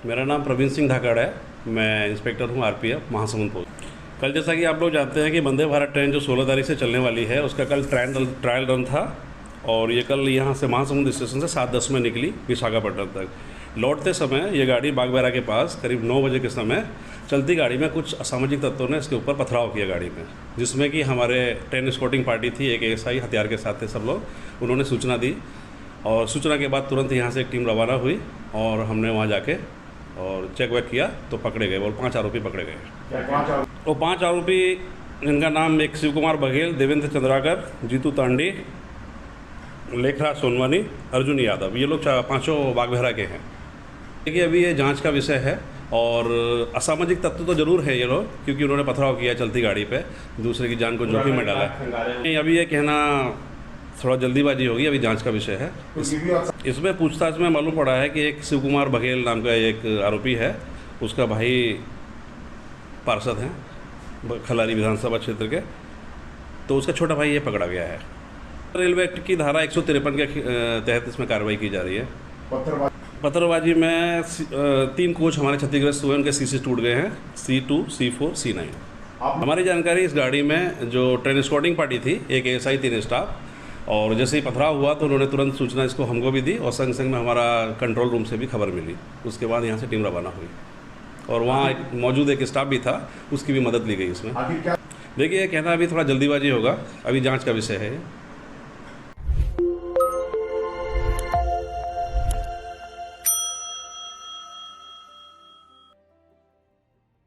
मेरा नाम प्रवीण सिंह धाकड़ है। मैं इंस्पेक्टर हूँ आरपीएफ महासमुंद पोस्ट। कल जैसा कि आप लोग जानते हैं कि वंदे भारत ट्रेन जो 16 तारीख से चलने वाली है उसका कल ट्रायल रन था और ये कल यहाँ से महासमुंद स्टेशन से 7:10 में निकली विशाखापट्टनम तक। लौटते समय ये गाड़ी बागबारा के पास करीब 9 बजे के समय चलती गाड़ी में कुछ असामाजिक तत्वों ने इसके ऊपर पथराव किया गाड़ी में, जिसमें कि हमारे ट्रेन स्कॉटिंग पार्टी थी, एक एएसआई हथियार के साथ थे सब लोग। उन्होंने सूचना दी और सूचना के बाद तुरंत यहाँ से एक टीम रवाना हुई और हमने वहाँ जाके और चेक वेक किया तो पकड़े गए। और 5 आरोपी पकड़े गए। वो 5 आरोपी, इनका नाम एक शिव कुमार बघेल, देवेंद्र चंद्राकर, जीतू तांडी, लेखराज सोनवानी, अर्जुन यादव, ये लोग पाँचों बागबारा के हैं। देखिए अभी ये जांच का विषय है और असामाजिक तत्व तो जरूर है ये लोग, क्योंकि उन्होंने पथराव किया चलती गाड़ी पे, दूसरे की जान को जोखिम में डाला है। अभी ये कहना थोड़ा जल्दीबाजी होगी, अभी जांच का विषय है। इसमें पूछताछ में मालूम पड़ा है कि एक शिव कुमार बघेल नाम का एक आरोपी है, उसका भाई पार्षद हैं खलारी विधानसभा क्षेत्र के, तो उसका छोटा भाई ये पकड़ा गया है। रेलवे एक्ट की धारा 153 के तहत इसमें कार्रवाई की जा रही है। पत्थरबाजी में 3 कोच हमारे क्षतिग्रस्त हुए, उनके शीशे टूट गए हैं, C2, C4, C9। हमारी जानकारी, इस गाड़ी में जो ट्रेन स्कॉटिंग पार्टी थी, एक एएसआई, 3 स्टाफ, और जैसे ही पथराव हुआ तो उन्होंने तुरंत सूचना इसको हमको भी दी और संग संग में हमारा कंट्रोल रूम से भी खबर मिली। उसके बाद यहाँ से टीम रवाना हुई और वहाँ मौजूद एक स्टाफ भी था, उसकी भी मदद ली गई इसमें। देखिए कहना अभी थोड़ा जल्दीबाजी होगा, अभी जाँच का विषय है।